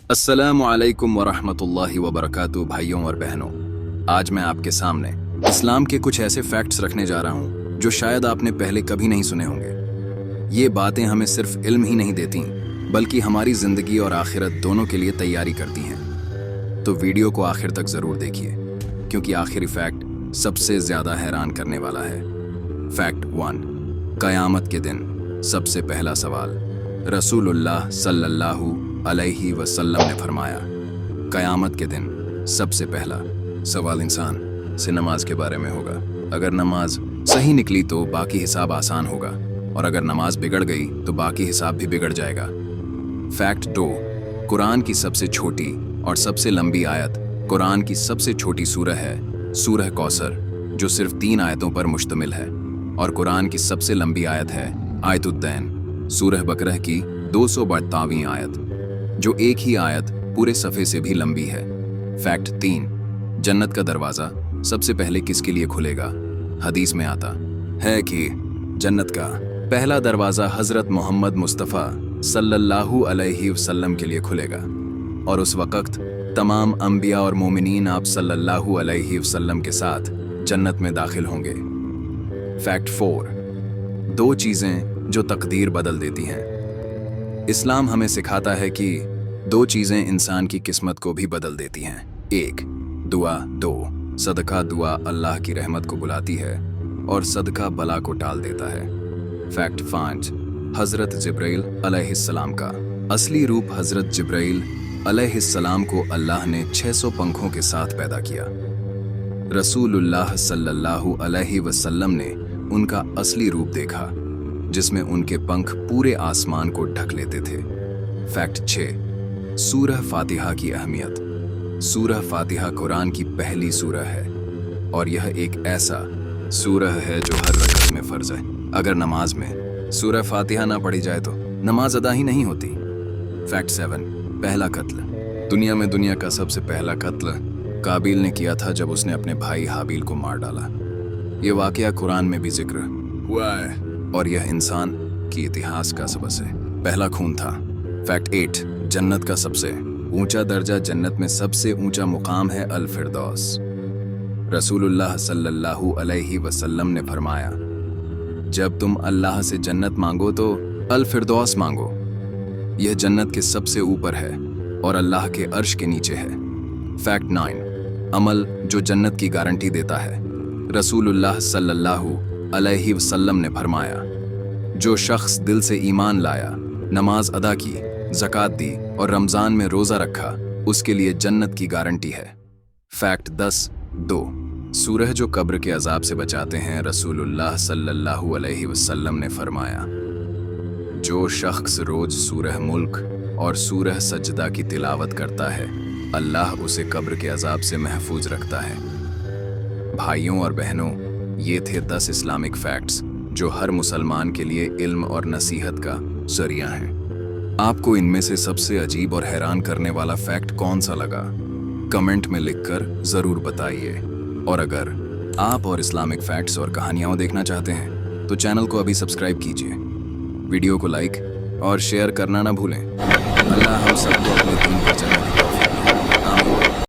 अस्सलामु अलैकुम वरहमतुल्लाहि वबरकातुहू। भाइयों और बहनों, आज मैं आपके सामने इस्लाम के कुछ ऐसे फैक्ट्स रखने जा रहा हूँ जो शायद आपने पहले कभी नहीं सुने होंगे। ये बातें हमें सिर्फ इल्म ही नहीं देती बल्कि हमारी ज़िंदगी और आखिरत दोनों के लिए तैयारी करती हैं। तो वीडियो को आखिर तक ज़रूर देखिए क्योंकि आखिरी फैक्ट सबसे ज़्यादा हैरान करने वाला है। फैक्ट 1, क़यामत के दिन सबसे पहला सवाल। रसूलुल्लाह सल्लल्लाहु अलैहि वसल्लम ने फरमाया, क़यामत के दिन सबसे पहला सवाल इंसान से नमाज के बारे में होगा। अगर नमाज सही निकली तो बाकी हिसाब आसान होगा और अगर नमाज बिगड़ गई तो बाकी हिसाब भी बिगड़ जाएगा। फैक्ट 2, कुरान की सबसे छोटी और सबसे लंबी आयत कुरान की सबसे छोटी सूरह है सूरह कौसर, जो सिर्फ 3 आयतों पर मुश्तमिल है, और कुरान की सबसे लंबी आयत है आयतुद्दैन सूरह बकरह की 252वीं आयत, जो एक ही आयत पूरे सफ़े से भी लंबी है। फैक्ट 3, जन्नत का दरवाज़ा सबसे पहले किसके लिए खुलेगा? हदीस में आता है कि जन्नत का पहला दरवाज़ा हज़रत मोहम्मद मुस्तफ़ा सल्लल्लाहु अलैहि वसल्लम के लिए खुलेगा और उस वक़्त तमाम अंबिया और मोमिनीन आप सल्लल्लाहु अलैहि वसल्लम के साथ जन्नत में दाखिल होंगे। फैक्ट 4, 2 चीज़ें जो तकदीर बदल देती हैं। इस्लाम हमें सिखाता है कि 2 चीज़ें इंसान की किस्मत को भी बदल देती हैं। 1, दुआ। 2, सदका। दुआ अल्लाह की रहमत को बुलाती है और सदका बला को टाल देता है। फैक्ट 5, हज़रत जिब्राइल अलैहिस्सलाम का असली रूप। हज़रत जिब्राइल अलैहिस्सलाम को अल्लाह ने 600 पंखों के साथ पैदा किया। रसूलुल्लाह सल्लल्लाहु अलैहि वसल्लम ने उनका असली रूप देखा जिसमें उनके पंख पूरे आसमान को ढक लेते थे। फैक्ट 6, सूरह फातिहा की अहमियत। सूरह फातिहा कुरान की पहली सूरह है और यह एक ऐसा सूरह है जो हर रकअत में फ़र्ज है। अगर नमाज में सूरह फातिहा ना पढ़ी जाए तो नमाज अदा ही नहीं होती। फैक्ट 7, पहला कत्ल। दुनिया का सबसे पहला कत्ल काबिल ने किया था जब उसने अपने भाई हाबिल को मार डाला। ये वाक़या कुरान में भी जिक्र हुआ है और यह इंसान की इतिहास का सबस है। पहला खून था। फैक्ट 8, जन्नत का सबसे ऊंचा दर्जा। जन्नत में सबसे ऊंचा मुकाम है अल फिरदौस। रसूलुल्लाह सल्लल्लाहु अलैहि वसल्लम ने फरमाया, जब तुम अल्लाह से जन्नत मांगो तो अल फिरदौस मांगो। यह जन्नत के सबसे ऊपर है और अल्लाह के अर्श के नीचे है। फैक्ट 9, अमल जो जन्नत की गारंटी देता है। रसूलुल्लाह सल्लल्लाहु अलैहि वसल्लम ने फरमाया, जो शख्स दिल से ईमान लाया, नमाज अदा की, ज़कात दी और रमज़ान में रोज़ा रखा, उसके लिए जन्नत की गारंटी है। फैक्ट 10, 2 सूरह जो कब्र के अजाब से बचाते हैं। रसूलुल्लाह सल्लल्लाहु अलैहि वसल्लम ने फरमाया, जो शख्स रोज़ सूरह मुल्क और सूरह सजदा की तिलावत करता है, अल्लाह उसे कब्र के अजाब से महफूज रखता है। भाइयों और बहनों, ये थे 10 इस्लामिक फैक्ट्स जो हर मुसलमान के लिए इल्म और नसीहत का जरिया हैं। आपको इनमें से सबसे अजीब और हैरान करने वाला फैक्ट कौन सा लगा? कमेंट में लिखकर ज़रूर बताइए। और अगर आप और इस्लामिक फैक्ट्स और कहानियाँ देखना चाहते हैं तो चैनल को अभी सब्सक्राइब कीजिए। वीडियो को लाइक और शेयर करना ना भूलें। अल्लाह हम सबको अपने दीन पर चलाए।